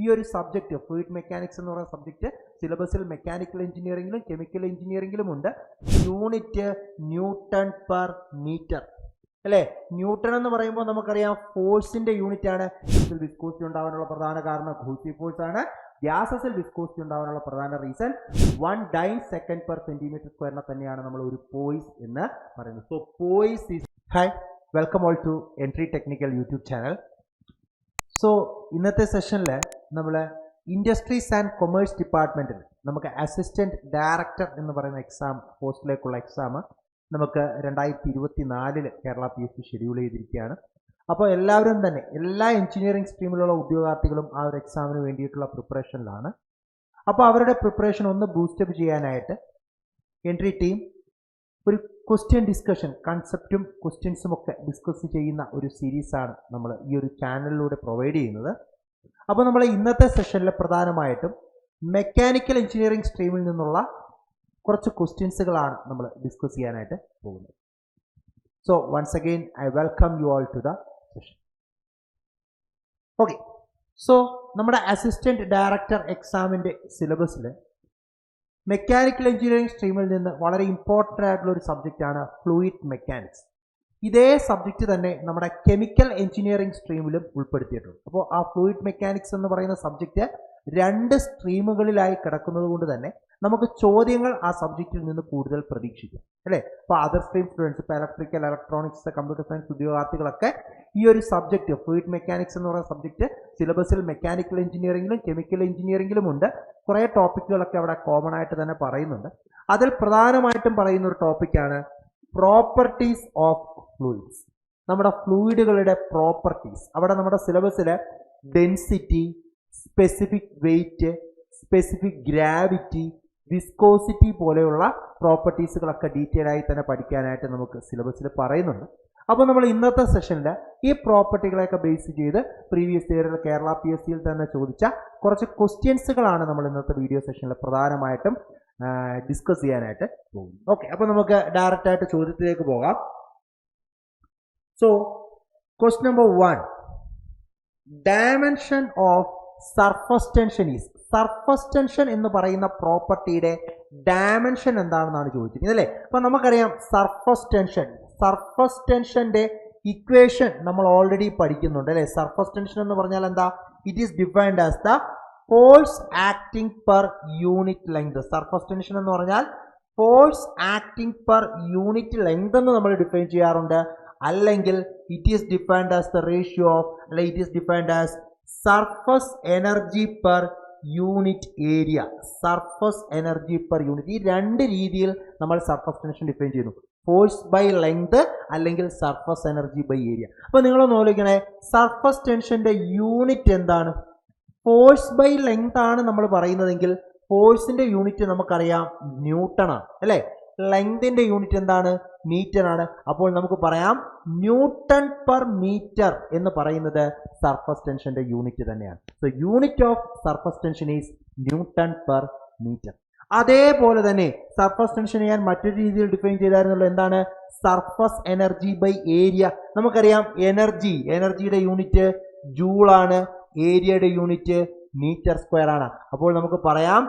ഈ ഒരു subject fluid mechanics എന്ന് പറയുന്ന സബ്ജക്റ്റ് സിലബസിൽ മെക്കാനിക്കൽ എഞ്ചിനീയറിംഗിലും കെമിക്കൽ എഞ്ചിനീയറിംഗിലും ഉണ്ട്. യൂണിറ്റ് ന്യൂട്ടൺ പെർ മീറ്റർ അല്ലേ. ന്യൂട്ടൺ എന്ന് പറയുമ്പോൾ നമുക്കറിയാം ഫോഴ്സിന്റെ യൂണിറ്റ് ആണ്. വിസ്കോസിറ്റി ഉണ്ടാകാനുള്ള പ്രധാന കാരണം കോഹെസിവ് ഫോഴ്സ് ആണ്. ഗ്യാസസിൽ വിസ്കോസിറ്റി ഉണ്ടാകാനുള്ള പ്രധാന reason 1 dyne second per centimeter സ്ക്വയറിനെ തന്നെയാണ് നമ്മൾ ഒരു പോയിസ് എന്ന് പറയുന്നത്. So poise is hi, welcome all to Entri technical YouTube channel. So ഇന്നത്തെ സെഷനിൽ നമ്മൾ ഇൻഡസ്ട്രീസ് ആൻഡ് കൊമേഴ്സ് ഡിപ്പാർട്ട്മെൻറ്റിൽ നമുക്ക് അസിസ്റ്റൻറ്റ് ഡയറക്ടർ എന്ന് പറയുന്ന എക്സാം പോസ്റ്റിലേക്കുള്ള എക്സാം നമുക്ക് 2024 കേരള PSC ഷെഡ്യൂൾ ചെയ്തിരിക്കുകയാണ്. അപ്പോൾ എല്ലാവരും തന്നെ എല്ലാ എഞ്ചിനീയറിംഗ് സ്ട്രീമിലുള്ള ഉദ്യോഗാർത്ഥികളും ആ ഒരു എക്സാമിന് വേണ്ടിയിട്ടുള്ള പ്രിപ്പറേഷനിലാണ്. അപ്പോൾ അവരുടെ പ്രിപ്പറേഷൻ ഒന്ന് ബൂസ്റ്റപ്പ് ചെയ്യാനായിട്ട് എൻട്രി ടീം ഒരു ക്വസ്റ്റ്യൻ ഡിസ്കഷൻ, കൺസെപ്റ്റും ക്വസ്റ്റ്യൻസും ഒക്കെ ഡിസ്കസ് ചെയ്യുന്ന ഒരു സീരീസാണ് നമ്മൾ ഈ ഒരു ചാനലിലൂടെ പ്രൊവൈഡ് ചെയ്യുന്നത്. അപ്പോൾ നമ്മൾ ഇന്നത്തെ സെഷനിൽ പ്രധാനമായിട്ടും മെക്കാനിക്കൽ എഞ്ചിനീയറിംഗ് സ്ട്രീമിൽ നിന്നുള്ള കുറച്ച് ക്വസ്റ്റ്യൻസുകളാണ് നമ്മൾ ഡിസ്കസ് ചെയ്യാനായിട്ട് പോകുന്നത്. So once again I welcome you all to the session. Okay, so നമ്മുടെ അസിസ്റ്റന്റ് ഡയറക്ടർ എക്സാമിൻ്റെ സിലബസിൽ മെക്കാനിക്കൽ എഞ്ചിനീയറിംഗ് സ്ട്രീമിൽ നിന്ന് വളരെ ഇമ്പോർട്ടൻ്റ് ആയിട്ടുള്ള ഒരു സബ്ജക്റ്റാണ് ഫ്ലൂയിഡ് മെക്കാനിക്സ്. ഇതേ സബ്ജക്റ്റ് തന്നെ നമ്മുടെ കെമിക്കൽ എഞ്ചിനീയറിംഗ് സ്ട്രീമിലും ഉൾപ്പെടുത്തിയിട്ടുണ്ട്. അപ്പോൾ ആ ഫ്ലൂയിഡ് മെക്കാനിക്സ് എന്ന് പറയുന്ന സബ്ജക്റ്റ് 2 സ്ട്രീമുകളിലായി കിടക്കുന്നത് കൊണ്ട് തന്നെ നമുക്ക് ചോദ്യങ്ങൾ ആ സബ്ജക്റ്റിൽ നിന്ന് കൂടുതൽ പ്രതീക്ഷിക്കാം അല്ലേ. അപ്പോൾ അതർ സ്ട്രീം സ്റ്റുഡൻസ്, ഇപ്പോൾ ഇലക്ട്രിക്കൽ, ഇലക്ട്രോണിക്സ്, കമ്പ്യൂട്ടർ സയൻസ് ഉദ്യോഗാർത്ഥികളൊക്കെ ഈ ഒരു സബ്ജക്റ്റ് ഫ്ലൂയിഡ് മെക്കാനിക്സ് എന്ന് പറയുന്ന സബ്ജക്റ്റ് സിലബസിൽ മെക്കാനിക്കൽ എഞ്ചിനീയറിംഗിലും കെമിക്കൽ എഞ്ചിനീയറിംഗിലും ഉണ്ട്. കുറേ ടോപ്പിക്കുകളൊക്കെ അവിടെ കോമൺ ആയിട്ട് തന്നെ പറയുന്നുണ്ട്. അതിൽ പ്രധാനമായിട്ടും പറയുന്ന ഒരു ടോപ്പിക്കാണ് പ്രോപ്പർട്ടീസ് ഓഫ് ഫ്ലൂയിഡ്സ്. നമ്മുടെ ഫ്ലൂയിഡുകളുടെ പ്രോപ്പർട്ടീസ്. അവിടെ നമ്മുടെ സിലബസിൽ density, specific weight, specific gravity, viscosity പോലെയുള്ള പ്രോപ്പർട്ടീസുകളൊക്കെ ഡീറ്റെയിൽ ആയി തന്നെ പഠിക്കാനായിട്ട് നമുക്ക് സിലബസിൽ പറയുന്നുണ്ട്. അപ്പോൾ നമ്മൾ ഇന്നത്തെ സെഷനിൽ ഈ പ്രോപ്പർട്ടികളെയൊക്കെ ബേസ് ചെയ്ത് പ്രീവിയസ് ഇയറിൽ കേരള PSCയിൽ തന്നെ ചോദിച്ച കുറച്ച് ക്വസ്റ്റ്യൻസുകളാണ് നമ്മൾ ഇന്നത്തെ വീഡിയോ സെഷനിൽ പ്രധാനമായിട്ടും ഡിസ്കസ് ചെയ്യാനായിട്ട് പോകും. ഓക്കെ, അപ്പോൾ നമുക്ക് ഡയറക്റ്റ് ആയിട്ട് ചോദ്യത്തിലേക്ക് പോകാം. So question number 1, dimension of surface tension is. Surface tension എന്ന് പറയുന്ന പ്രോപ്പർട്ടിയുടെ ഡയമെൻഷൻ എന്താണെന്നാണ് ചോദിച്ചിരിക്കുന്നത് അല്ലേ. അപ്പോൾ നമുക്കറിയാം സർഫസ് ടെൻഷൻ്റെ ഇക്വേഷൻ നമ്മൾ ഓൾറെഡി പഠിക്കുന്നുണ്ട് അല്ലേ. സർഫസ് ടെൻഷൻ എന്ന് പറഞ്ഞാൽ എന്താ? It is defined as the force acting per unit length. Surface tension എന്ന് പറഞ്ഞാൽ force acting per unit length എന്ന് നമ്മൾ ഡിഫൈൻ ചെയ്യാറുണ്ട്. അല്ലെങ്കിൽ it is defined as the ratio of, അല്ലെങ്കിൽ it is defined as surface energy per unit area. Surface energy per unit. ഈ 2 രീതിയിൽ നമ്മൾ സർഫസ് ടെൻഷൻ ഡിഫൈൻ ചെയ്യുന്നു. ഫോഴ്സ് ബൈ ലെങ്ത് അല്ലെങ്കിൽ സർഫസ് എനർജി ബൈ ഏരിയ. അപ്പോൾ നിങ്ങളൊന്ന് നോക്കിക്കണേ, സർഫസ് ടെൻഷൻ്റെ unit എന്താണ്? ഫോഴ്സ് ബൈ ലെങ്ത് ആണ് നമ്മൾ പറയുന്നതെങ്കിൽ ഫോഴ്സിൻ്റെ യൂണിറ്റ് നമുക്കറിയാം ന്യൂട്ടൺ ആണ് അല്ലേ. ലെങ്തിൻ്റെ യൂണിറ്റ് എന്താണ്? മീറ്റർ ആണ്. അപ്പോൾ നമുക്ക് പറയാം ന്യൂട്ടൺ പെർ മീറ്റർ എന്ന് പറയുന്നത് സർഫസ് ടെൻഷൻ്റെ യൂണിറ്റ് തന്നെയാണ്. So unit of surface tension is newton per metre. അതേപോലെ തന്നെ സർഫസ് ടെൻഷൻ ഞാൻ മറ്റൊരു രീതിയിൽ ഡിഫൈൻ ചെയ്തായിരുന്നല്ലോ. എന്താണ്? Surface energy by area. നമുക്കറിയാം എനർജിയുടെ യൂണിറ്റ് ജൂളാണ്, ഏരിയയുടെ യൂണിറ്റ് മീറ്റർ സ്ക്വയർ ആണ്. അപ്പോൾ നമുക്ക് പറയാം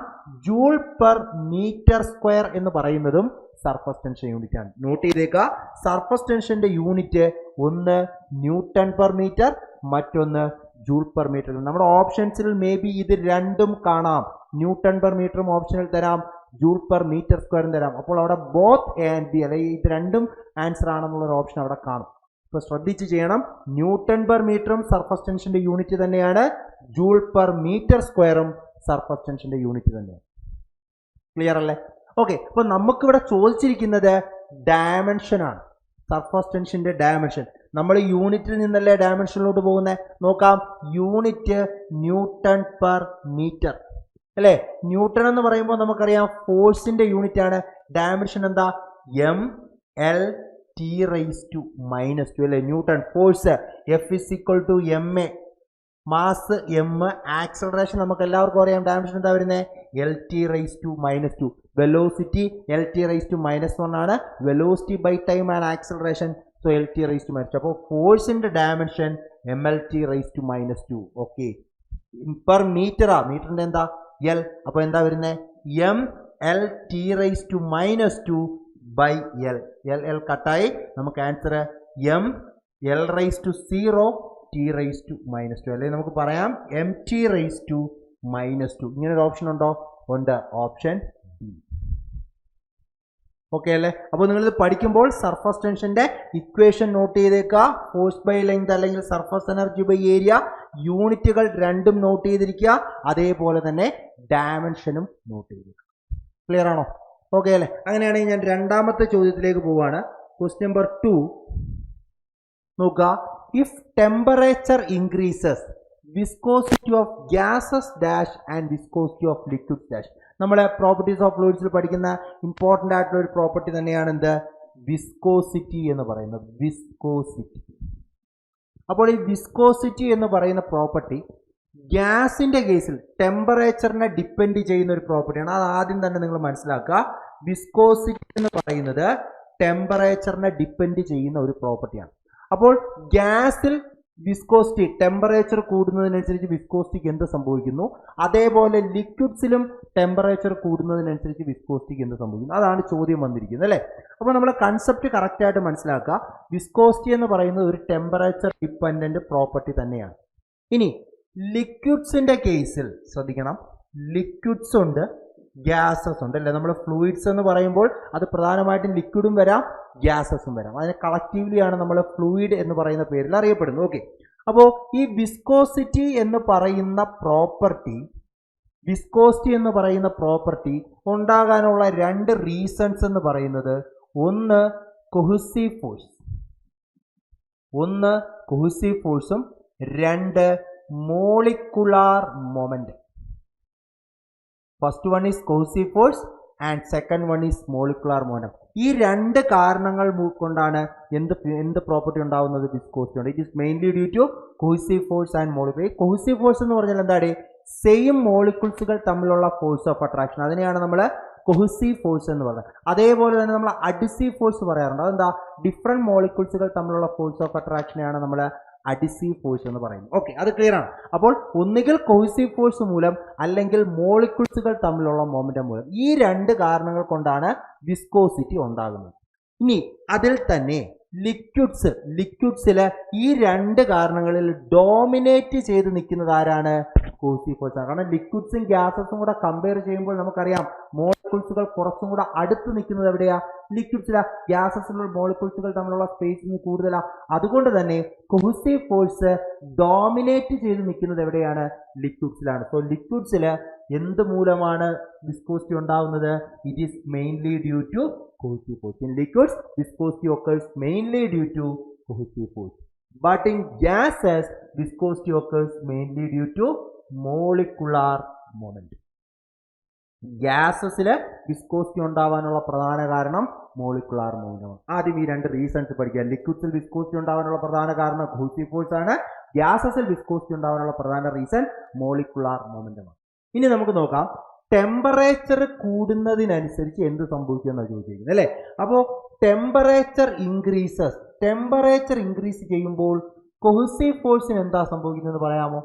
ജൂൾ പെർ മീറ്റർ സ്ക്വയർ എന്ന് പറയുന്നതും സർഫസ് ടെൻഷൻ യൂണിറ്റ് ആണ്. നോട്ട് ചെയ്തേക്കുക, സർഫസ് ടെൻഷന്റെ യൂണിറ്റ് ഒന്ന് ന്യൂട്ടൺ പെർ മീറ്റർ, മറ്റൊന്ന് ജൂൾ പെർ മീറ്റർ. നമ്മുടെ ഓപ്ഷൻസിൽ മേ ബി ഇത് രണ്ടും കാണാം. ന്യൂട്ടൺ പെർ മീറ്ററും ഓപ്ഷനിൽ തരാം, ജൂൾ പെർ മീറ്റർ സ്ക്വയറും തരാം. അപ്പോൾ അവിടെ ബോത്ത് എ ആൻഡ് ബി അല്ലെങ്കിൽ ഇത് രണ്ടും ആൻസർ ആണെന്നുള്ളൊരു ഓപ്ഷൻ അവിടെ കാണും. ഇപ്പോൾ ശ്രദ്ധിച്ച് ചെയ്യണം. ന്യൂട്ടൺ പെർ മീറ്ററും സർഫസ് ടെൻഷന്റെ യൂണിറ്റ് തന്നെയാണ്, ജൂൾ പെർ മീറ്റർ സ്ക്വയറും സർഫസ് ടെൻഷന്റെ യൂണിറ്റ് തന്നെയാണ്. ക്ലിയർ അല്ലേ? ഓക്കെ, അപ്പോൾ നമുക്കിവിടെ ചോദിച്ചിരിക്കുന്നത് ഡയമെൻഷൻ ആണ്. സർഫസ് ടെൻഷന്റെ ഡയമെൻഷൻ. നമ്മൾ യൂണിറ്റിൽ നിന്നല്ലേ ഡയമെൻഷനിലോട്ട് പോകുന്നത്. നോക്കാം, യൂണിറ്റ് ന്യൂട്ടൺ പെർ മീറ്റർ അല്ലേ. ന്യൂട്ടൺ എന്ന് പറയുമ്പോൾ നമുക്കറിയാം ഫോഴ്സിന്റെ യൂണിറ്റ് ആണ്. ഡയമെൻഷൻ എന്താ? T⁻² അല്ലേ. Newton force, F = ma, mass m, acceleration നമുക്ക് എല്ലാവർക്കും അറിയാം. ഡയമെൻഷൻ എന്താ വരുന്നത്? L⁻². വെലോസിറ്റി L⁻⁻1 ആണ്. Velocity by time and acceleration, so L⁻⁻². അപ്പോൾ ഫോഴ്സിന്റെ ഡയമെൻഷൻ mL⁻². ഓക്കെ, പെർ മീറ്ററാ, മീറ്ററിന്റെ എന്താ എൽ. അപ്പൊ എന്താ വരുന്നത് M L T raise to -2 by L. L കട്ടായി നമുക്ക് answer M L raise to 0 T raise to -2, അല്ലെങ്കിൽ നമുക്ക് പറയാം എം ടി റൈസ് ടു -2. ഇങ്ങനെ ഒരു ഓപ്ഷൻ ഉണ്ടോ? ഉണ്ട്, ഓപ്ഷൻ ബി. ഓക്കെ അല്ലേ? അപ്പോൾ നിങ്ങളിത് പഠിക്കുമ്പോൾ സർഫസ് ടെൻഷന്റെ ഇക്വേഷൻ നോട്ട് ചെയ്തേക്കുക. ഫോഴ്സ് ബൈ ലെങ്ത് അല്ലെങ്കിൽ സർഫസ് എനർജി ബൈ ഏരിയ യൂണിറ്റുകൾ രണ്ടും നോട്ട് ചെയ്തിരിക്കുക. അതേപോലെ തന്നെ ഡയമെൻഷനും നോട്ട് ചെയ്തിരിക്കുക. ക്ലിയർ ആണോ? ഓക്കെ അല്ലേ? അങ്ങനെയാണെങ്കിൽ ഞാൻ രണ്ടാമത്തെ ചോദ്യത്തിലേക്ക് പോവാണ്. ക്വസ്റ്റ്യൻ നമ്പർ 2 നോക്കുക. If temperature increases viscosity of gases dash and viscosity of liquid dash. നമ്മളെ പ്രോപ്പർട്ടീസ് ഓഫ് ഫ്ലൂയിഡ്സിൽ പഠിക്കുന്ന ഇമ്പോർട്ടൻ്റ് ആയിട്ടുള്ള ഒരു പ്രോപ്പർട്ടി തന്നെയാണ് എന്ത്? വിസ്കോസിറ്റി എന്ന് പറയുന്നത്. വിസ്കോസിറ്റി. അപ്പോൾ ഈ വിസ്കോസിറ്റി എന്ന് പറയുന്ന പ്രോപ്പർട്ടി ഗ്യാസിന്റെ കേസിൽ ടെമ്പറേച്ചറിനെ ഡിപ്പെൻഡ് ചെയ്യുന്ന ഒരു പ്രോപ്പർട്ടിയാണ്. അത് ആദ്യം തന്നെ നിങ്ങൾ മനസ്സിലാക്കുക. വിസ്കോസിറ്റി എന്ന് പറയുന്നത് ടെമ്പറേച്ചറിനെ ഡിപ്പെൻഡ് ചെയ്യുന്ന ഒരു പ്രോപ്പർട്ടിയാണ്. അപ്പോൾ ഗ്യാസിൽ വിസ്കോസിറ്റി ടെമ്പറേച്ചർ കൂടുന്നതിനനുസരിച്ച് വിസ്കോസിറ്റിക്ക് എന്ത് സംഭവിക്കുന്നു, അതേപോലെ ലിക്വിഡ്സിലും ടെമ്പറേച്ചർ കൂടുന്നതിനനുസരിച്ച് വിസ്കോസിറ്റിക്ക് എന്ത് സംഭവിക്കുന്നു, അതാണ് ചോദ്യം വന്നിരിക്കുന്നത് അല്ലേ. അപ്പോൾ നമ്മൾ കൺസെപ്റ്റ് കറക്റ്റ് ആയിട്ട് മനസ്സിലാക്കുക. വിസ്കോസിറ്റി എന്ന് പറയുന്നത് ഒരു ടെമ്പറേച്ചർ ഡിപ്പെൻഡന്റ് പ്രോപ്പർട്ടി തന്നെയാണ്. ഇനി ലിക്വിഡ്സിന്റെ കേസിൽ ശ്രദ്ധിക്കണം, ലിക്വിഡ്സ് ഉണ്ട്, ഗ്യാസസ് ഉണ്ട് അല്ലേ. നമ്മൾ ഫ്ലൂയിഡ്സ് എന്ന് പറയുമ്പോൾ അത് പ്രധാനമായിട്ടും ലിക്വിഡും വരാം, ഗ്യാസസും വരാം. അതിനെ കളക്റ്റീവ്ലി ആണ് നമ്മൾ ഫ്ലൂയിഡ് എന്ന് പറയുന്ന പേരിൽ അറിയപ്പെടുന്നത്. ഓക്കെ, അപ്പോൾ ഈ വിസ്കോസിറ്റി എന്ന് പറയുന്ന പ്രോപ്പർട്ടി ഉണ്ടാകാനുള്ള രണ്ട് റീസൺസ് എന്ന് പറയുന്നത്, ഒന്ന് കൊഹസീവ് ഫോഴ്സും രണ്ട് molecular moment. First one is cohesive force and second one is molecular momentum. ഈ രണ്ട് കാരണങ്ങൾ കൊണ്ടാണ് എന്ത് പ്രോപ്പർട്ടി ഉണ്ടാവുന്നത്? വിസ്കോസിറ്റി ഉണ്ട്. It is mainly due to cohesive force and molecular. Cohesive force എന്ന് പറഞ്ഞാൽ എന്താണ്? സെയിം മോളിക്യൂൾസുകൾ തമ്മിലുള്ള ഫോഴ്സ് ഓഫ് അട്രാക്ഷൻ, അതിനെയാണ് നമ്മൾ കൊഹസീവ് ഫോഴ്സ് എന്ന് പറയുന്നത്. അതേപോലെ തന്നെ നമ്മൾ അഡിസീവ് ഫോഴ്സ് പറയാറുണ്ട്. അതെന്താ? ഡിഫറെന്റ് മോളിക്യൂൾസുകൾ തമ്മിലുള്ള ഫോഴ്സ് ഓഫ് അട്രാക്ഷനെയാണ് നമ്മൾ അഡിസീവ് ഫോഴ്സ് എന്ന് പറയുന്നത്. ഓക്കെ, അത് ക്ലിയർ ആണ്. അപ്പോൾ ഒന്നുകിൽ കൊഹസീവ് ഫോഴ്സ് മൂലം അല്ലെങ്കിൽ മോളിക്യൂൾസുകൾ തമ്മിലുള്ള മൊമെന്റം മൂലം, ഈ രണ്ട് കാരണങ്ങൾ കൊണ്ടാണ് വിസ്കോസിറ്റി ഉണ്ടാകുന്നത്. ഇനി അതിൽ തന്നെ ലിക്വിഡ്സിൽ ഈ രണ്ട് കാരണങ്ങളിൽ ഡോമിനേറ്റ് ചെയ്ത് നിൽക്കുന്നത് ആരാണ്? കൊഹസീവ് ഫോഴ്സ് ആണ്. കാരണം ലിക്വിഡ്സും ഗ്യാസസും കൂടെ കമ്പയർ ചെയ്യുമ്പോൾ നമുക്കറിയാം മോളിക്യൂൾസുകൾ കുറച്ചും കൂടെ അടുത്ത് നിൽക്കുന്നത് എവിടെയാ? ലിക്വിഡ്സിലാ. ഗ്യാസസിലുള്ള മോളിക്യൂൾസുകൾ തമ്മിലുള്ള സ്പേസിങ് കൂടുതലാണ്. അതുകൊണ്ട് തന്നെ കൊഹസീവ് ഫോഴ്സ് ഡോമിനേറ്റ് ചെയ്ത് നിൽക്കുന്നത് എവിടെയാണ്? ലിക്വിഡ്സിലാണ്. സോ ലിക്വിഡ്സിൽ എന്ത് മൂലമാണ് വിസ്കോസിറ്റി ഉണ്ടാവുന്നത്? It is mainly due to cohesive force. In liquids, viscosity occurs mainly due to cohesive force. But in gases, viscosity occurs mainly due to molecular moment. ഗ്യാസസില് viscosity ഉണ്ടാവാനുള്ള പ്രധാന കാരണം മോളിക്കുലാർ മൊമെന്റം. ആദ്യം ഈ രണ്ട് റീസൺസ് പഠിക്കുക. ലിക്വിഡ്സിൽ viscosity ഉണ്ടാവാനുള്ള പ്രധാന കാരണം കൊഹസീവ് ഫോഴ്സ് ആണ്. ഗ്യാസസിൽ വിസ്കോസിറ്റി ഉണ്ടാവാനുള്ള പ്രധാന റീസൺ മോളിക്കുലാർ മൊമെന്റം ആണ്. ഇനി നമുക്ക് നോക്കാം, ടെമ്പറേച്ചർ കൂടുന്നതിനനുസരിച്ച് എന്ത് സംഭവിക്കുമെന്നാണ് ചോദിച്ചിരിക്കുന്നത് അല്ലേ. അപ്പോൾ ടെമ്പറേച്ചർ ഇൻക്രീസ് ചെയ്യുമ്പോൾ കൊഹസീവ് ഫോഴ്സിന് എന്താ സംഭവിക്കുന്നതെന്ന് പറയാമോ?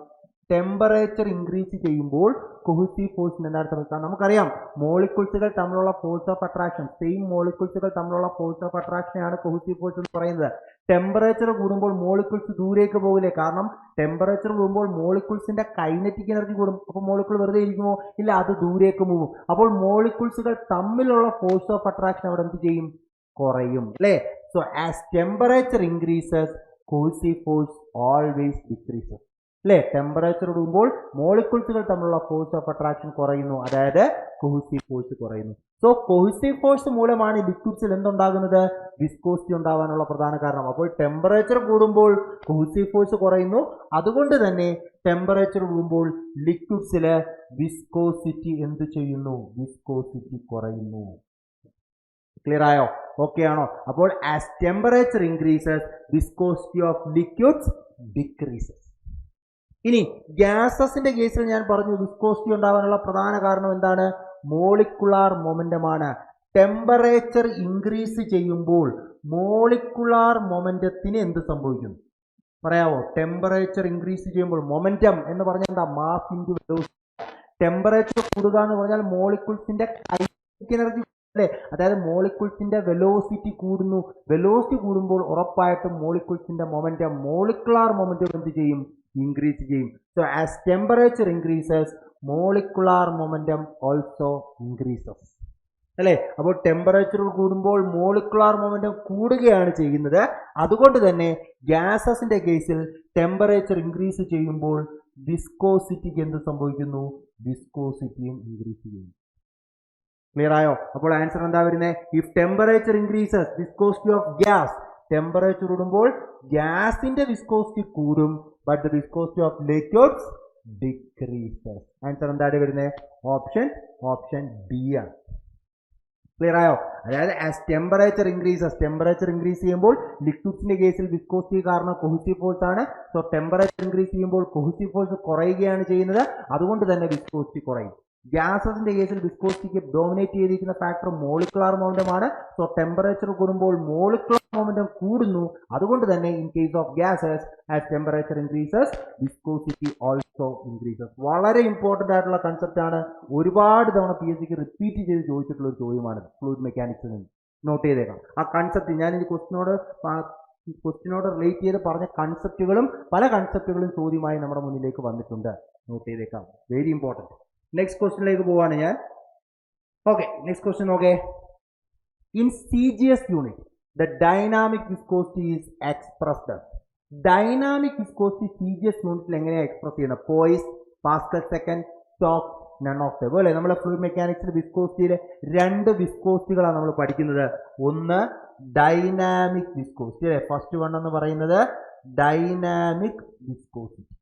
ടെമ്പറേച്ചർ ഇൻക്രീസ് ചെയ്യുമ്പോൾ കൊഹസീവ് ഫോഴ്സിന് എന്താണ് സംഭവിക്കുക? നമുക്കറിയാം മോളിക്യൂൾസുകൾ തമ്മിലുള്ള ഫോഴ്സ് ഓഫ് അട്രാക്ഷൻ, സെയിം മോളിക്യൂൾസുകൾ തമ്മിലുള്ള ഫോഴ്സ് ഓഫ് അട്രാക്ഷനെയാണ് കൊഹസീവ് ഫോഴ്സ് എന്ന് പറയുന്നത്. ടെമ്പറേച്ചർ കൂടുമ്പോൾ മോളിക്യൂൾസ് ദൂരേക്ക് പോകില്ലേ? കാരണം ടെമ്പറേച്ചർ കൂടുമ്പോൾ മോളിക്യൂൾസിന്റെ കൈനറ്റിക് എനർജി കൂടും. അപ്പോൾ മോളിക്യൂൾ വെറുതെ ഇരിക്കുമോ? ഇല്ല, അത് ദൂരേക്ക് പോകും. അപ്പോൾ മോളിക്യൂൾസുകൾ തമ്മിലുള്ള ഫോഴ്സ് ഓഫ് അട്രാക്ഷൻ അവിടെ എന്ത് ചെയ്യും? കുറയും അല്ലേ. So as temperature increases cohesive force always decreases അല്ലേ. ടെമ്പറേച്ചർ കൂടുമ്പോൾ മോളിക്യൂൾസുകൾ തമ്മിലുള്ള ഫോഴ്സ് ഓഫ് അട്രാക്ഷൻ കുറയുന്നു, അതായത് കൊഹസീവ് ഫോഴ്സ് കുറയുന്നു. സോ കൊഹസീവ് ഫോഴ്സ് മൂലമാണ് ലിക്വിഡ്സിൽ എന്തുണ്ടാകുന്നത്? വിസ്കോസിറ്റി ഉണ്ടാവാനുള്ള പ്രധാന കാരണം. അപ്പോൾ ടെമ്പറേച്ചർ കൂടുമ്പോൾ കൊഹസീവ് ഫോഴ്സ് കുറയുന്നു, അതുകൊണ്ട് തന്നെ ടെമ്പറേച്ചർ കൂടുമ്പോൾ ലിക്വിഡ്സിൽ വിസ്കോസിറ്റി എന്ത് ചെയ്യുന്നു? വിസ്കോസിറ്റി കുറയുന്നു. ക്ലിയർ ആയോ? ഓക്കെ ആണോ? അപ്പോൾ as temperature increases viscosity of liquids decreases. ഇനി ഗ്യാസസിന്റെ കേസിൽ ഞാൻ പറഞ്ഞു വിസ്കോസിറ്റി ഉണ്ടാവാനുള്ള പ്രധാന കാരണം എന്താണ്? മോളിക്കുലാർ മൊമെന്റമാണ്. ടെമ്പറേച്ചർ ഇൻക്രീസ് ചെയ്യുമ്പോൾ മോളിക്കുലാർ മൊമെന്റത്തിന് എന്ത് സംഭവിക്കുന്നു? പറയാവോ? ടെമ്പറേച്ചർ ഇൻക്രീസ് ചെയ്യുമ്പോൾ മൊമെന്റം എന്ന് പറഞ്ഞാൽ എന്താ? Mass into velocity. ടെമ്പറേച്ചർ കൂടുക എന്ന് പറഞ്ഞാൽ മോളിക്യൂൾസിന്റെ കൈനറ്റിക് എനർജി അല്ലേ? അതായത് മോളിക്യൂൾസിന്റെ വെലോസിറ്റി കൂടുന്നു. വെലോസിറ്റി കൂടുമ്പോൾ ഉറപ്പായിട്ടും മോളിക്യൂൾസിന്റെ മൊമെന്റം, മോളിക്കുലാർ മൊമെന്റം എന്ത് ചെയ്യും? ഇൻക്രീസ് ചെയ്യും. So as temperature increases molecular momentum also increases അല്ലേ? അപ്പോൾ ടെമ്പറേച്ചർ കൂടുമ്പോൾ മോളിക്കുലാർ മൊമെന്റം കൂടുകയാണ് ചെയ്യുന്നത്. അതുകൊണ്ട് തന്നെ ഗ്യാസസിന്റെ കേസിൽ ടെമ്പറേച്ചർ ഇൻക്രീസ് ചെയ്യുമ്പോൾ വിസ്കോസിറ്റിക്ക് എന്ത് സംഭവിക്കുന്നു? വിസ്കോസിറ്റിയും ഇൻക്രീസ് ചെയ്യുന്നു. ക്ലിയർ ആയോ? അപ്പോൾ ആൻസർ എന്താ വരുന്നത്? If temperature increases viscosity of gas, temperature കൂടുമ്പോൾ ഗ്യാസിന്റെ വിസ്കോസിറ്റി കൂടും, but the viscosity of liquids decreases. Answer എന്താണ് വരുന്നത്? ഓപ്ഷൻ ബി ആണ്. ക്ലിയർ ആയോ? അതായത് as temperature increases, temperature increase ചെയ്യുമ്പോൾ ലിക്വിഡ്സിന്റെ കേസിൽ വിസ്കോസിറ്റി കാരണം കൊഹസീവ് ഫോഴ്സ് ആണ്. സോ ടെമ്പറേച്ചർ ഇൻക്രീസ് ചെയ്യുമ്പോൾ കൊഹസീവ് ഫോഴ്സ് കുറയുകയാണ് ചെയ്യുന്നത്. അതുകൊണ്ട് തന്നെ വിസ്കോസിറ്റി കുറയും. ഗ്യാസസിന്റെ കേസിൽ വിസ്കോസിറ്റിക്ക് ഡോമിനേറ്റ് ചെയ്തിരിക്കുന്ന ഫാക്ടർ മോളിക്കുലാർ മൊമെന്റം ആണ്. സോ ടെമ്പറേച്ചർ കൂടുമ്പോൾ മോളിക്കുലാർ മൊമെന്റം കൂടുന്നു. അതുകൊണ്ട് തന്നെ in case of gases as temperature increases viscosity also increases. വളരെ ഇമ്പോർട്ടന്റ് ആയിട്ടുള്ള കൺസെപ്റ്റ് ആണ്. ഒരുപാട് തവണ PSCക്ക് റിപ്പീറ്റ് ചെയ്ത് ചോദിച്ചിട്ടുള്ള ഒരു ചോദ്യമാണ് ഫ്ലൂയിഡ് മെക്കാനിക്സിൽ നിന്ന്. നോട്ട് ചെയ്തേക്കാം ആ കൺസെപ്റ്റ്. ഞാൻ ഈ ക്വസ്റ്റിനോട് റിലേറ്റ് ചെയ്ത് പറഞ്ഞ കൺസെപ്റ്റുകളും പല കൺസെപ്റ്റുകളും ചോദ്യമായി നമ്മുടെ മുന്നിലേക്ക് വന്നിട്ടുണ്ട്. നോട്ട് ചെയ്തേക്കാം, വെരി ഇമ്പോർട്ടൻറ്റ്. നെക്സ്റ്റ് ക്വസ്റ്റിനിലേക്ക് പോവാണ് ഞാൻ. ഓക്കെ, നെക്സ്റ്റ് ക്വസ്റ്റ്യൻ നോക്കേ. In CGS unit the dynamic viscosity is expressed. Dynamic viscosity CGS യൂണിറ്റിൽ എങ്ങനെയാണ് എക്സ്പ്രസ് ചെയ്യുന്നത്? Poise, pascal second, stokes, none of the. അല്ലേ, നമ്മുടെ ഫ്ലൂയിഡ് മെക്കാനിക്സിൽ വിസ്കോസിറ്റിയിലെ രണ്ട് വിസ്കോസിറ്റികളാണ് നമ്മൾ പഠിക്കുന്നത്. ഒന്ന് ഡൈനാമിക് വിസ്കോസിറ്റി അല്ലേ, ഫസ്റ്റ് വൺ എന്ന് പറയുന്നത് ഡൈനാമിക് വിസ്കോസിറ്റി.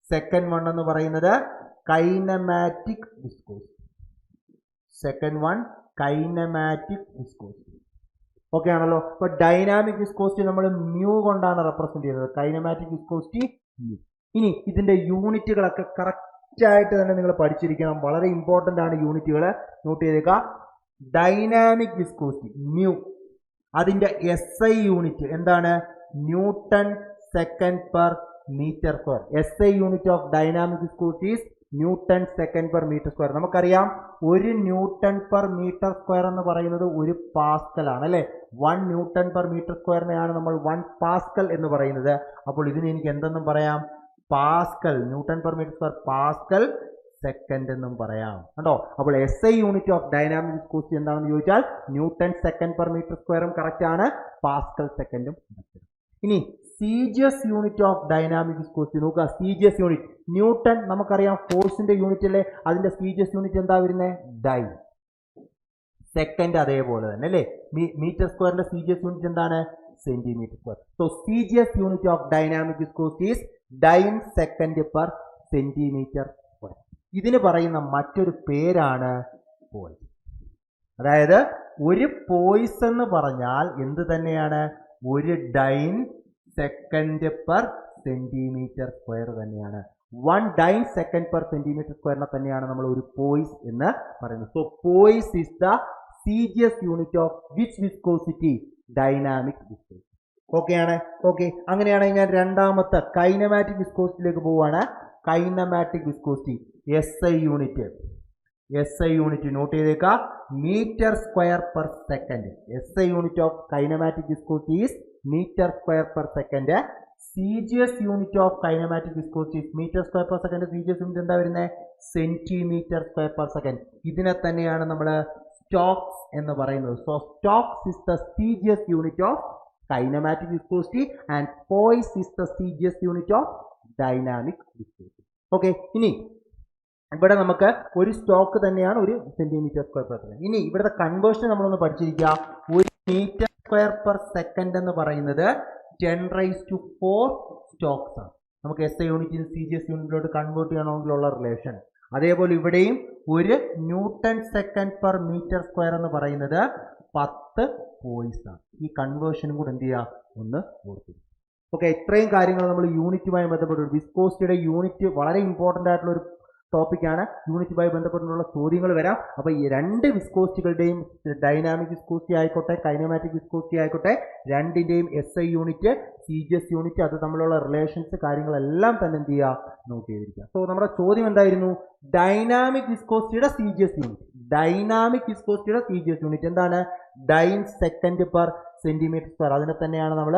സെക്കൻഡ് വൺ എന്ന് പറയുന്നത് kinematic viscosity. Second one kinematic viscosity. Okay ആണല്ലോ? അപ്പൊ ഡൈനാമിക് വിസ്കോസിറ്റി നമ്മൾ മ്യൂ കൊണ്ടാണ് റെപ്രസെന്റ് ചെയ്യുന്നത്, കൈനമാറ്റിക് വിസ്കോസിറ്റി മ്യൂ. ഇനി ഇതിന്റെ യൂണിറ്റുകളൊക്കെ കറക്റ്റ് ആയിട്ട് തന്നെ നിങ്ങൾ പഠിച്ചിരിക്കണം. വളരെ ഇമ്പോർട്ടന്റ് ആണ് യൂണിറ്റുകൾ. നോട്ട് ചെയ്തേക്കുക. ഡൈനാമിക് വിസ്കോസിറ്റി മ്യൂ, അതിന്റെ SI യൂണിറ്റ് എന്താണ്? Newton second per metre square. SI unit of dynamic viscosity is newton second per metre square. നമുക്കറിയാം ഒരു ന്യൂട്ടൺ പെർ മീറ്റർ സ്ക്വയർ എന്ന് പറയുന്നത് ഒരു പാസ്കൽ ആണ് അല്ലേ? 1 ന്യൂട്ടൺ പെർ മീറ്റർ സ്ക്വയറിനെയാണ് നമ്മൾ 1 പാസ്കൽ എന്ന് പറയുന്നത്. അപ്പോൾ ഇതിന് എനിക്ക് എന്തെന്നും പറയാം? Pascal, newton per metre square pascal second എന്നും പറയാം. കണ്ടോ? അപ്പോൾ SI unit of dynamic viscosity എന്താണെന്ന് ചോദിച്ചാൽ ന്യൂട്ടൺ സെക്കൻഡ് പെർ മീറ്റർ സ്ക്വയറും കറക്റ്റ് ആണ്, പാസ്കൽ സെക്കൻഡും കറക്റ്റ്. ഇനി CGS unit of dynamic viscosity നോക്കുക. CGS യൂണിറ്റ് ന്യൂട്ടൺ, നമുക്കറിയാം ഫോഴ്സിന്റെ യൂണിറ്റ് അല്ലേ? അതിന്റെ CGS യൂണിറ്റ് എന്താ വരുന്നത്? ഡൈ. സെക്കൻഡ് അതേപോലെ തന്നെ അല്ലേ? മീറ്റർ സ്ക്വയറിന്റെ CGS യൂണിറ്റ് എന്താണ്? Centimetre square. So CGS unit of dynamic viscosity is dyne second per centimetre square. ഇതിന് പറയുന്ന മറ്റൊരു പേരാണ് പോയിസ്. അതായത് ഒരു പോയിസ് എന്ന് പറഞ്ഞാൽ എന്ത് തന്നെയാണ്? ഒരു dyne second per centimetre square തന്നെയാണ്. 1 ഡൈൻ സെക്കൻഡ് പെർ സെന്റിമീറ്റർ സ്ക്വയറിനെ തന്നെയാണ് നമ്മൾ ഒരു പോയിസ് എന്ന് പറയുന്നത്. So poise is the CGS unit of which viscosity? Dynamic viscosity. Okay ആണ്? ഓക്കെ, അങ്ങനെയാണെങ്കിൽ ഞാൻ രണ്ടാമത്തെ കൈനമാറ്റിക് വിസ്കോസിറ്റിയിലേക്ക് പോവുകയാണ്. Kinematic viscosity SI unit. SI unit note ചെയ്തേക്കുക, metre square per second. SI unit of kinematic viscosity is metre square per second. CGS unit of kinematic viscosity is metre square per second. CGS unit എന്താ വരുന്നത്? Centimetre square per second. ഇതിനെ തന്നെയാണ് നമ്മൾ stokes എന്ന് പറയുന്നത്. So stokes is the CGS unit of kinematic viscosity and poise is the CGS unit of dynamic viscosity. Okay, ഇനി ഇവിടെ നമുക്ക് ഒരു സ്റ്റോക്ക് തന്നെയാണ് ഒരു സെന്റിമീറ്റർ സ്ക്വയർ പെർ സെക്കൻഡ്. ഇനി ഇവിടുത്തെ കൺവേർഷൻ നമ്മളൊന്ന് പഠിച്ചിരിക്കുക. ഒരു മീറ്റർ സ്ക്വയർ പെർ സെക്കൻഡ് എന്ന് പറയുന്നത് 10⁴ സ്റ്റോക്സ് ആണ്. നമുക്ക് SI യൂണിറ്റിൽ CGS യൂണിറ്റിലോട്ട് കൺവേർട്ട് ചെയ്യണമെങ്കിലുള്ള റിലേഷൻ. അതേപോലെ ഇവിടെയും ഒരു newton second per metre square എന്ന് പറയുന്നത് 10 പോയിസ് ആണ്. ഈ കൺവേർഷനും കൂടെ എന്ത് ചെയ്യുക? ഒന്ന് ഓർക്കുക. ഓക്കെ, ഇത്രയും കാര്യങ്ങൾ നമ്മൾ യൂണിറ്റുമായി ബന്ധപ്പെട്ടു. വിസ്കോസിറ്റിയുടെ യൂണിറ്റ് വളരെ ഇമ്പോർട്ടൻ്റ് ആയിട്ടുള്ള ഒരു ടോപ്പിക്കാണ്. യൂണിറ്റുമായി ബന്ധപ്പെട്ടുള്ള ചോദ്യങ്ങൾ വരാം. അപ്പോൾ ഈ രണ്ട് വിസ്കോസിറ്റികളുടെയും ഡൈനാമിക് വിസ്കോസിറ്റി ആയിക്കോട്ടെ കൈനമാറ്റിക് വിസ്കോസിറ്റി ആയിക്കോട്ടെ രണ്ടിൻ്റെയും SI യൂണിറ്റ് CGS യൂണിറ്റ് അത് തമ്മിലുള്ള റിലേഷൻസ് കാര്യങ്ങളെല്ലാം തന്നെ എന്ത് ചെയ്യുക നോട്ട് ചെയ്തിരിക്കുക. സോ നമ്മുടെ ചോദ്യം എന്തായിരുന്നു? ഡൈനാമിക് വിസ്കോസിറ്റിയുടെ CGS യൂണിറ്റ്. ഡൈനാമിക് വിസ്കോസിറ്റിയുടെ CGS യൂണിറ്റ് എന്താണ്? Dyne second per centimetre square. അതിനെ തന്നെയാണ് നമ്മൾ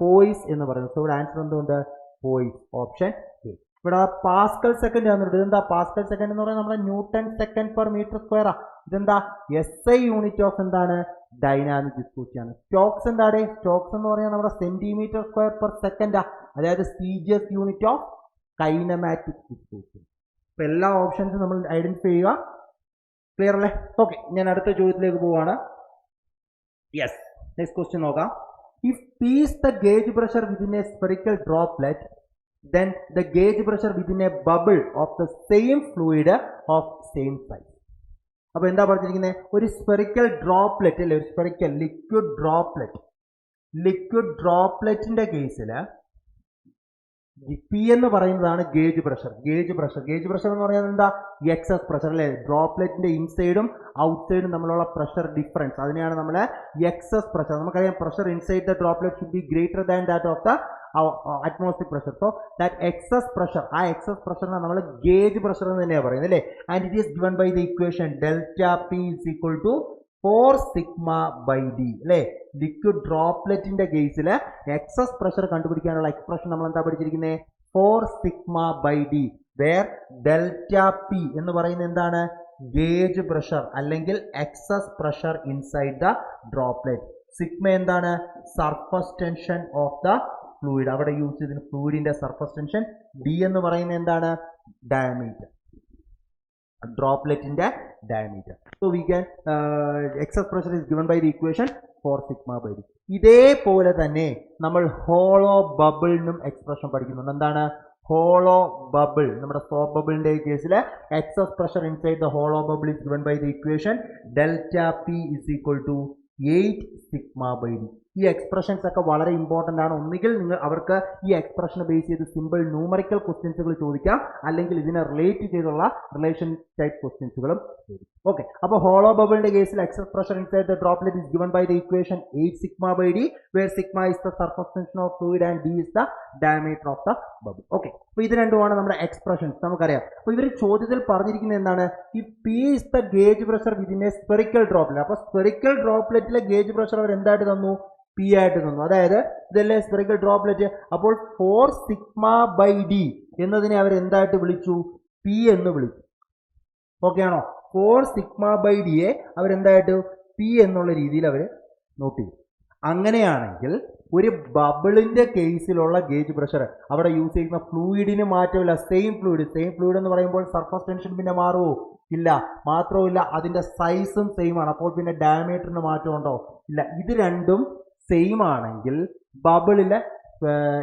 പോയിസ് എന്ന് പറയുന്നത്. സോ ഇവിടെ ആൻസർ എന്തുകൊണ്ട്? Poise, option A. ഇവിടെ പാസ്കൽ സെക്കൻഡ് തന്നിട്ടുണ്ട്. ഇതെന്താ പാസ്കൽ സെക്കൻഡ് എന്ന് പറയുന്നത്? നമ്മുടെ newton second per metre square ആ. ഇതെന്താ? SI യൂണിറ്റ് ഓഫ് എന്താണ്? ഡൈനാമിക് വിസ്കോസിറ്റി ആണ്. സ്റ്റോക്സ് എന്താണ്? സ്റ്റോക്സ് എന്ന് പറയുന്നത് നമ്മുടെ സെന്റിമീറ്റർ സ്ക്വയർ പെർ സെക്കൻഡ് ആ. അതായത് CGS unit of kinematic viscosity. ഇപ്പൊ എല്ലാ ഓപ്ഷൻസും നമ്മൾ ഐഡന്റിഫൈ ചെയ്യുക. ക്ലിയർ അല്ലേ? ഓക്കെ, ഞാൻ അടുത്ത ചോദ്യത്തിലേക്ക് പോവാണ്. യെസ്, നെക്സ്റ്റ് ക്വസ്റ്റ്യൻ നോക്കാം. If P is the gauge pressure within a spherical droplet, then the gauge pressure within a bubble of the same fluid of same size. അപ്പോൾ എന്താ പറഞ്ഞിരിക്കുന്നത്? ഒരു സ്ഫെറിക്കൽ ഡ്രോപ്ലെറ്റ് അല്ലെ, ഒരു സ്ഫെറിക്കൽ ലിക്വിഡ് ഡ്രോപ്ലെറ്റിന്റെ കേസിൽ P എന്ന് പറയുന്നതാണ് ഗേജ് പ്രഷർ. ഗേജ് പ്രഷർ എന്ന് പറയുന്നത് എന്താ? എക്സസ് പ്രഷർ അല്ലെ. ഡ്രോപ്ലെറ്റിന്റെ ഇൻസൈഡും ഔട്ട്സൈഡും തമ്മിലുള്ള പ്രഷർ ഡിഫറൻസ്, അതിനെയാണ് നമ്മൾ എക്സസ് പ്രഷർ. നമുക്കറിയാം pressure inside the droplet should be greater than that of the atmosphere pressure. So that excess pressure, ആ എക്സസ് പ്രഷറിനെ നമ്മൾ ഗേജ് പ്രഷർ എന്ന് തന്നെയാണ് പറയുന്നത് അല്ലേ. And it is given by the equation delta P is equal to 4 sigma by d അല്ലേ. Liquid ഡ്രോപ്ലെറ്റിന്റെ കേസിൽ എക്സസ് പ്രഷർ കണ്ടുപിടിക്കാനുള്ള എക്സ്പ്രഷൻ നമ്മൾ എന്താ പഠിച്ചിരിക്കുന്നത്? 4 sigma by d, where delta P എന്ന് പറയുന്നത് എന്താണ്? ഗേജ് പ്രഷർ അല്ലെങ്കിൽ excess pressure inside the droplet. Sigma എന്താണ്? Surface tension of the fluid. അവിടെ യൂസ് ചെയ്തിരുന്ന ഫ്ലൂയിഡിന്റെ സർഫസ് ടെൻഷൻ. ഡി എന്ന് പറയുന്നത് എന്താണ്? ഡയമീറ്റർ, ഡ്രോപ്ലെറ്റിന്റെ diameter. So we can excess pressure is given by the equation 4 sigma by d. ഇതേപോലെ തന്നെ നമ്മൾ ഹോളോ ബബിളിനും എക്സ്പ്രഷൻ പഠിക്കുന്നുണ്ട്. എന്താണ് ഹോളോ ബബിൾ? നമ്മുടെ സോപ്പ് ബബിളിന്റെ കേസിൽ excess pressure inside the hollow bubble is given by the equation delta P is equal to 8 sigma by d. ഈ expressions ഒക്കെ വളരെ ഇമ്പോർട്ടൻ്റ് ആണ്. ഒന്നുകിൽ നിങ്ങൾ അവർക്ക് ഈ എക്സ്പ്രഷനെ ബേസ് ചെയ്ത് സിമ്പിൾ ന്യൂമറിക്കൽ ക്വസ്റ്റ്യൻസുകൾ ചോദിക്കാം, അല്ലെങ്കിൽ ഇതിനെ റിലേറ്റ് ചെയ്തുള്ള റിലേഷൻ ടൈപ്പ് ക്വസ്റ്റ്യൻസുകളും ചോദിക്കും. ഓക്കെ, അപ്പോൾ ഹോളോ ബബിളിന്റെ കേസിൽ excess pressure inside the droplet is given by the equation 8 sigma by d, where sigma is the surface tension of fluid and d is the diameter of the bubble. Okay, അപ്പോൾ ഇത് രണ്ടുമാണ് നമ്മുടെ expressions. നമുക്കറിയാം. അപ്പോൾ ഇവർ ചോദ്യത്തിൽ പറഞ്ഞിരിക്കുന്നത് എന്താണ്? ഈ P is the gauge pressure within a spherical droplet. അപ്പോൾ സ്ഫെറിക്കൽ ഡ്രോപ്ലെറ്റിലെ ഗേജ് പ്രഷർ അവർ എന്തായിട്ട് തന്നു? പി ആയിട്ട് തന്നു. അതായത് ഇതല്ലേ സ്ഫെറിക്കൽ ഡ്രോപ്ലെറ്റ്. അപ്പോൾ 4 sigma by d എന്നതിനെ അവർ എന്തായിട്ട് വിളിച്ചു? പി എന്ന് വിളിച്ചു. ഓക്കെ ആണോ? 4 sigma by d യെ അവരെന്തായിട്ട് പി എന്നുള്ള രീതിയിൽ അവർ നോട്ട് ചെയ്തു. അങ്ങനെയാണെങ്കിൽ ഒരു ബബിളിന്റെ കേസിലുള്ള ഗേജ് പ്രഷർ അവിടെ യൂസ് ചെയ്യുന്ന ഫ്ലൂയിഡിന് മാറ്റമില്ല. സെയിം ഫ്ലൂയിഡ് എന്ന് പറയുമ്പോൾ സർഫസ് ടെൻഷൻ പിന്നെ മാറുമോ? ഇല്ല. മാത്രവുമില്ല അതിന്റെ സൈസും സെയിം ആണ്. അപ്പോൾ പിന്നെ ഡയമീറ്ററിന് മാറ്റമുണ്ടോ? ഇല്ല. ഇത് രണ്ടും സെയിം ആണെങ്കിൽ ബബിളിലെ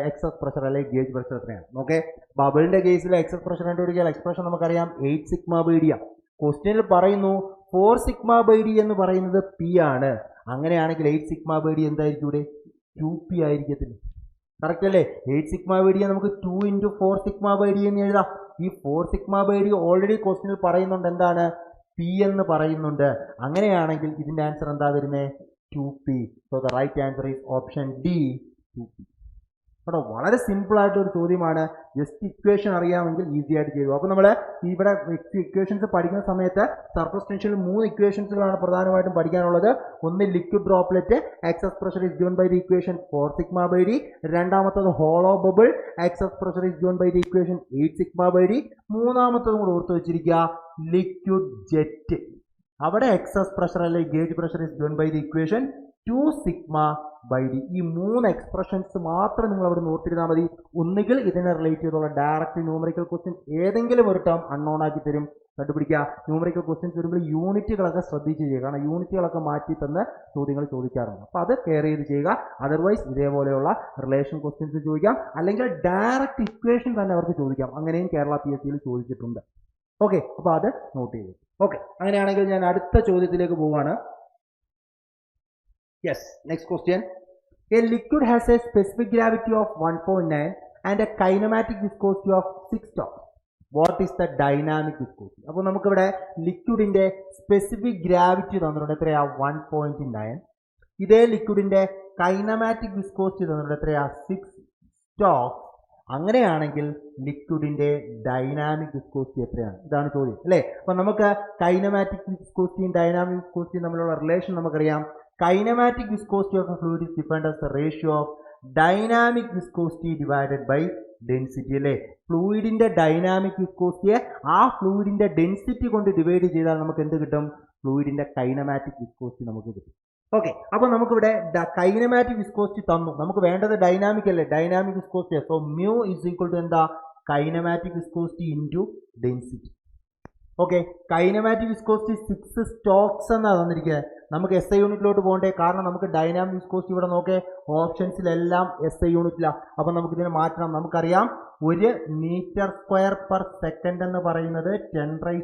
എക്സസ് പ്രഷർ അല്ലെങ്കിൽ ഗേജ് പ്രഷർ എത്രയാണ്? ഓക്കെ, ബബിളിന്റെ കേസിലെ എക്സസ് പ്രഷർ കണ്ടുപിടിക്കാൻ എക്സ്പ്രഷൻ നമുക്കറിയാം 8 sigma by d. ക്വസ്റ്റ്യനിൽ പറയുന്നു 4 sigma by d എന്ന് പറയുന്നത് പി ആണ്. അങ്ങനെയാണെങ്കിൽ 8 sigma by d എന്തായിരിക്കും? ഇവിടെ 2p ആയിരിക്കത്തില്ല. കറക്റ്റ് അല്ലേ? 8 sigma by d നമുക്ക് 2 × 4 sigma by d എന്ന് എഴുതാം. ഈ 4 sigma by d ഓൾറെഡി ക്വസ്റ്റ്യനിൽ പറയുന്നുണ്ട് എന്താണ്? പി എന്ന് പറയുന്നുണ്ട്. അങ്ങനെയാണെങ്കിൽ ഇതിന്റെ ആൻസർ എന്താ വരുന്നത്? 2p. So the right answer is option D, 2p. കേട്ടോ, വളരെ സിമ്പിൾ ആയിട്ട് ഒരു ചോദ്യമാണ്. ജസ്റ്റ് ഇക്വേഷൻ അറിയാമെങ്കിൽ ഈസി ആയിട്ട് ചെയ്തു. അപ്പോൾ നമ്മൾ ഇവിടെ ഇക്വേഷൻസ് പഠിക്കുന്ന സമയത്ത് സർഫസ് ടെൻഷനിൽ 3 ഇക്വേഷൻസുകളാണ് പ്രധാനമായിട്ടും പഠിക്കാനുള്ളത്. ഒന്ന് liquid droplet excess pressure is given by the equation 4 sigma by d. രണ്ടാമത്തത് hollow bubble excess pressure is given by the equation 8 sigma by d. മൂന്നാമത്തതും കൂടെ ഓർത്ത് വെച്ചിരിക്കുക, ലിക്വിഡ് ജെറ്റ്. അവിടെ എക്സസ് പ്രഷർ അല്ലെങ്കിൽ gauge pressure is given by the equation 2 sigma by d. ഈ 3 expressions മാത്രം നിങ്ങൾ അവിടെ നോട്ടിരുന്നാൽ മതി. ഒന്നുകിൽ ഇതിനെ റിലേറ്റ് ചെയ്തുള്ള ഡയറക്റ്റ് ന്യൂമറിക്കൽ ക്വസ്റ്റ്യൻസ് ഏതെങ്കിലും ഒരു ടേം അൺനോൺ ആക്കി തരും, കണ്ടുപിടിക്കുക. ന്യൂമറിക്കൽ ക്വസ്റ്റ്യൻസ് വരുമ്പോൾ യൂണിറ്റുകളൊക്കെ ശ്രദ്ധിച്ച് ചെയ്യുക, കാരണം യൂണിറ്റുകളൊക്കെ മാറ്റി തന്ന് ചോദ്യങ്ങൾ ചോദിക്കാറുണ്ട്. അപ്പോൾ അത് കെയർ ചെയ്ത് ചെയ്യുക. അതർവൈസ് ഇതേപോലെയുള്ള റിലേഷൻ ക്വസ്റ്റ്യൻസ് ചോദിക്കാം, അല്ലെങ്കിൽ ഡയറക്റ്റ് ഇക്വേഷൻ തന്നെ അവർക്ക് ചോദിക്കാം. അങ്ങനെയും കേരള PSC യിൽ ചോദിച്ചിട്ടുണ്ട്. ഓക്കെ, അപ്പോൾ അത് നോട്ട് ചെയ്തു. ഓക്കെ, അങ്ങനെയാണെങ്കിൽ ഞാൻ അടുത്ത ചോദ്യത്തിലേക്ക് പോവുകയാണ്. Yes, next question. A liquid has A specific gravity of 1.9 and a kinematic viscosity of 6 torr. What is the dynamic viscosity. അപ്പോൾ നമുക്കിവിടെ ലിക്വിഡിന്റെ സ്പെസിഫിക് ഗ്രാവിറ്റി തന്നിട്ടുണ്ട്. എത്രയാ? 1.9. ഇതേ ലിക്വിഡിന്റെ കൈനമാറ്റിക് വിസ്കോസിറ്റി തന്നിട്ടുണ്ട്. എത്രയാ? 6 സ്റ്റോക്സ്. അങ്ങനെയാണെങ്കിൽ ലിക്വിഡിന്റെ ഡൈനാമിക് വിസ്കോസിറ്റി എത്രയാണ്? ഇതാണ് ചോദ്യം അല്ലേ. അപ്പൊ നമുക്ക് കൈനമാറ്റിക് വിസ്കോസിറ്റിയും ഡൈനാമിക് വിസ്കോസിറ്റിയും തമ്മിലുള്ള റിലേഷൻ നമുക്കറിയാം. Kinematic viscosity of fluid is defined as the ratio of dynamic viscosity divided by density അല്ലേ. ഫ്ലൂയിഡിന്റെ ഡൈനാമിക് വിസ്കോസിറ്റിയെ ആ ഫ്ലൂയിഡിന്റെ ഡെൻസിറ്റി കൊണ്ട് ഡിവൈഡ് ചെയ്താൽ നമുക്ക് എന്ത് കിട്ടും? ഫ്ലൂയിഡിന്റെ കൈനമാറ്റിക് വിസ്കോസിറ്റി നമുക്ക് കിട്ടും. ഓക്കെ, അപ്പൊ നമുക്കിവിടെ കൈനമാറ്റിക് വിസ്കോസിറ്റി തന്നു. നമുക്ക് വേണ്ടത് ഡൈനാമിക് അല്ലേ, dynamic viscosity. So mu is equal to എന്താ? Kinematic viscosity into density. Okay, kinematic viscosity 6 stokes എന്നാണ് തന്നിരിക്കുന്നത്. നമുക്ക് SI യൂണിറ്റിലോട്ട് പോകണ്ടേ, കാരണം നമുക്ക് ഡൈനാമിക് വിസ്കോസിറ്റി ഇവിടെ നോക്കേ ഓപ്ഷൻസിലെല്ലാം SI യൂണിറ്റിലാണ്. അപ്പം നമുക്ക് ഇതിനെ മാറ്റണം. നമുക്കറിയാം 1 മീറ്റർ സ്ക്വയർ പെർ സെക്കൻഡ് എന്ന് പറയുന്നത് 10⁴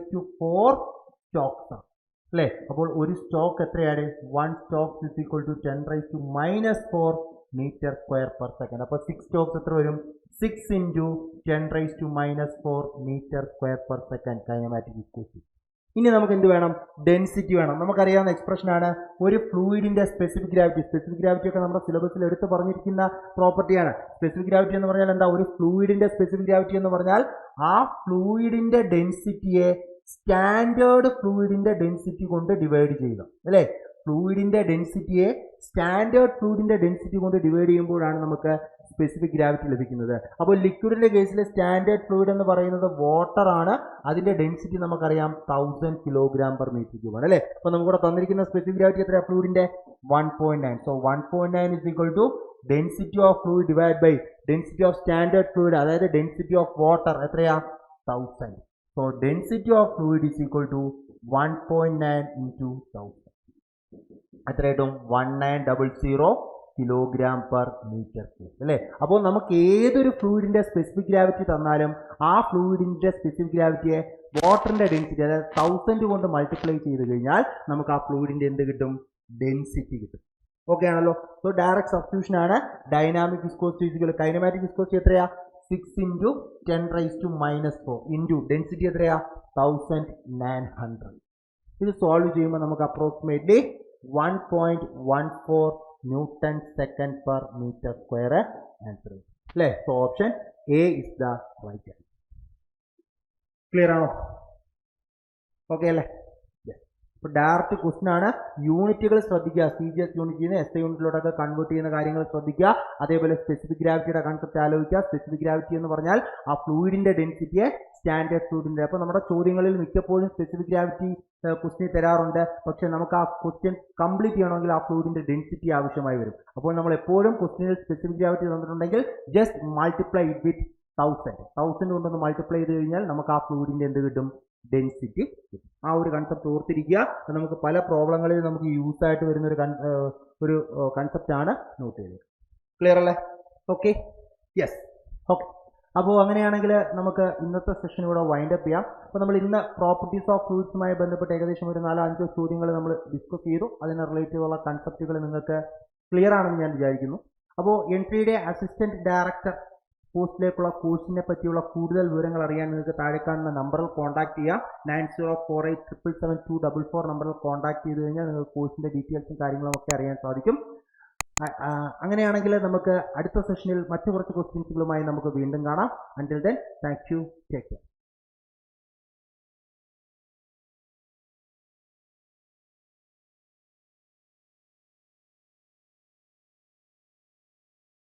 സ്റ്റോക്സ് ആണ് അല്ലേ. അപ്പോൾ ഒരു സ്റ്റോക്ക് എത്രയാണ്? 1 stokes is equal to 10⁻⁻⁴ metre square per second. അപ്പോൾ 6 സ്റ്റോക്സ് എത്ര വരും? 6 × 10⁻⁴ metre square per second kinematic viscosity. ഇനി നമുക്ക് എന്ത് വേണം? ഡെൻസിറ്റി വേണം. നമുക്കറിയാവുന്ന എക്സ്പ്രഷനാണ് ഒരു ഫ്ലൂയിഡിന്റെ സ്പെസിഫിക് ഗ്രാവിറ്റി. സ്പെസിഫിക് ഗ്രാവിറ്റി ഒക്കെ നമ്മുടെ സിലബസിൽ എടുത്ത് പറഞ്ഞിരിക്കുന്ന പ്രോപ്പർട്ടിയാണ്. സ്പെസിഫിക് ഗ്രാവിറ്റി എന്ന് പറഞ്ഞാൽ എന്താ? ഒരു ഫ്ലൂയിഡിന്റെ സ്പെസിഫിക് ഗ്രാവിറ്റി എന്ന് പറഞ്ഞാൽ ആ ഫ്ലൂയിഡിന്റെ ഡെൻസിറ്റിയെ സ്റ്റാൻഡേർഡ് ഫ്ലൂയിഡിന്റെ ഡെൻസിറ്റി കൊണ്ട് ഡിവൈഡ് ചെയ്യുക അല്ലേ. ഫ്ലൂയിഡിന്റെ ഡെൻസിറ്റിയെ സ്റ്റാൻഡേർഡ് ഫ്ലൂയിഡിന്റെ ഡെൻസിറ്റി കൊണ്ട് ഡിവൈഡ് ചെയ്യുമ്പോഴാണ് നമുക്ക് സ്പെസിഫിക് ഗ്രാവിറ്റി ലഭിക്കുന്നത്. അപ്പോൾ ലിക്വിഡിന്റെ കേസിൽ സ്റ്റാൻഡേർഡ് ഫ്ലൂയിഡ് എന്ന് പറയുന്നത് വാട്ടർ ആണ്. അതിന്റെ ഡെൻസിറ്റി നമുക്കറിയാം 1000 kg/m³ ആണ് അല്ലേ. അപ്പോൾ നമുക്കിവിടെ തന്നിരിക്കുന്ന സ്പെസിഫിക് ഗ്രാവിറ്റി എത്രയാ? ഫ്ലൂയിഡിന്റെ 1.9. So 1.9 is equal to density of fluid divide by density of standard fluid, അതായത് ഡെൻസിറ്റി ഓഫ് വാട്ടർ എത്രയാ? 1000. So density of fluid is equal to 1.9 × 1000. എത്രയായിട്ടും? 1900 kg/m³ അല്ലേ. അപ്പോൾ നമുക്ക് ഏതൊരു ഫ്ലൂയിഡിന്റെ സ്പെസിഫിക് ഗ്രാവിറ്റി തന്നാലും ആ ഫ്ലൂയിഡിന്റെ സ്പെസിഫിക് ഗ്രാവിറ്റിയെ വാട്ടറിന്റെ ഡെൻസിറ്റി അതായത് 1000 കൊണ്ട് മൾട്ടിപ്ലൈ ചെയ്ത് കഴിഞ്ഞാൽ നമുക്ക് ആ ഫ്ലൂയിഡിന്റെ എന്ത് കിട്ടും? ഡെൻസിറ്റി കിട്ടും. ഓക്കെ ആണല്ലോ. സോ ഡയറക്റ്റ് സബ്സ്റ്റിറ്റ്യൂഷൻ ആണ്. ഡൈനാമിക് വിസ്കോസിറ്റി കൈനമാറ്റിക് വിസ്കോസിറ്റി എത്രയാ? 6 × 10⁻⁻⁴ ഇൻറ്റു ഡെൻസിറ്റി എത്രയാ? 1900. ഇത് സോൾവ് ചെയ്യുമ്പോൾ നമുക്ക് അപ്രോക്സിമേറ്റ്ലി 1.14 Nm/m² ആൻസർ അല്ലേ. So option A is the right answer. Clear ആണോ? ഓക്കെ അല്ലേ. ഇപ്പോൾ ഡയറക്റ്റ് ക്വസ്റ്റൻ ആണ്. യൂണിറ്റുകൾ ശ്രദ്ധിക്കുക. CGS യൂണിറ്റിൽ നിന്ന് SI യൂണിറ്റിലോട്ടൊക്കെ കൺവേർട്ട് ചെയ്യുന്ന കാര്യങ്ങൾ ശ്രദ്ധിക്കുക. അതേപോലെ സ്പെസിഫിക് ഗ്രാവിറ്റിയുടെ കൺസെപ്റ്റ് ആലോചിക്കുക. സ്പെസിഫിക് ഗ്രാവിറ്റി എന്ന് പറഞ്ഞാൽ ആ ഫ്ലൂയിഡിന്റെ ഡെൻസിറ്റിയെ സ്റ്റാൻഡേർഡ് ഫ്ലൂയിഡിന്റെ. അപ്പോൾ നമ്മുടെ ചോദ്യങ്ങളിൽ മിക്കപ്പോഴും സ്പെസിഫിക് ഗ്രാവിറ്റി ക്വസ്റ്റ്യൻ തരാറുണ്ട്. പക്ഷേ നമുക്ക് ആ ക്വസ്റ്റ്യൻ കംപ്ലീറ്റ് ചെയ്യണമെങ്കിൽ ആ ഫ്ലൂയിഡിന്റെ ഡെൻസിറ്റി ആവശ്യമായി വരും. അപ്പോൾ നമ്മൾ എപ്പോഴും ക്വസ്റ്റ്യനിൽ സ്പെസിഫിക് ഗ്രാവിറ്റി തന്നിട്ടുണ്ടെങ്കിൽ ജസ്റ്റ് മൾട്ടിപ്ലൈ ഇറ്റ് വിത്ത് 1000 കൊണ്ടൊന്ന് മൾട്ടിപ്ലൈ ചെയ്ത് കഴിഞ്ഞാൽ നമുക്ക് ആ ഫ്ലൂയിഡിന്റെ എന്ത് കിട്ടും? ഡെൻസിറ്റി കിട്ടും. ആ ഒരു കൺസെപ്റ്റ് ഓർത്തിരിക്കുക. നമുക്ക് പല പ്രോബ്ലങ്ങളിൽ നമുക്ക് യൂസ് ആയിട്ട് വരുന്ന ഒരു കൺസെപ്റ്റ് ആണ്. നോട്ട് ചെയ്തത്. ക്ലിയർ അല്ലേ? Okay, yes. ഓക്കെ, അപ്പോൾ അങ്ങനെയാണെങ്കിൽ നമുക്ക് ഇന്നത്തെ സെഷൻ ഇവിടെ വൈൻഡപ്പ് ചെയ്യാം. അപ്പോൾ നമ്മൾ ഇന്ന് പ്രോപ്പർട്ടീസ് ഓഫ് ഫ്ലൂയിഡ്സുമായി ബന്ധപ്പെട്ട് ഏകദേശം ഒരു 4-5 ചോദ്യങ്ങൾ നമ്മൾ ഡിസ്കസ് ചെയ്തു. അതിന് റിലേറ്റീവ് ഉള്ള കൺസെപ്റ്റുകൾ നിങ്ങൾക്ക് ക്ലിയർ ആണെന്ന് ഞാൻ വിചാരിക്കുന്നു. അപ്പോൾ NTD അസിസ്റ്റന്റ് ഡയറക്ടർ പോസ്റ്റിലേക്കുള്ള കോഴ്സിനെ പറ്റിയുള്ള കൂടുതൽ വിവരങ്ങൾ അറിയാൻ നിങ്ങൾക്ക് താഴെ കാണുന്ന നമ്പറിൽ കോൺടാക്ട് ചെയ്യാം. 9048777244 നമ്പറിൽ കോൺടാക്ട് ചെയ്ത് കഴിഞ്ഞാൽ നിങ്ങൾക്ക് കോഴ്സിന്റെ ഡീറ്റെയിൽസും കാര്യങ്ങളും ഒക്കെ അറിയാൻ സാധിക്കും. അങ്ങനെയാണെങ്കിൽ നമുക്ക് അടുത്ത സെഷനിൽ മറ്റു കുറച്ച് ക്വസ്റ്റ്യൻസുകളുമായി നമുക്ക് വീണ്ടും കാണാം. Until then, thank you, take care.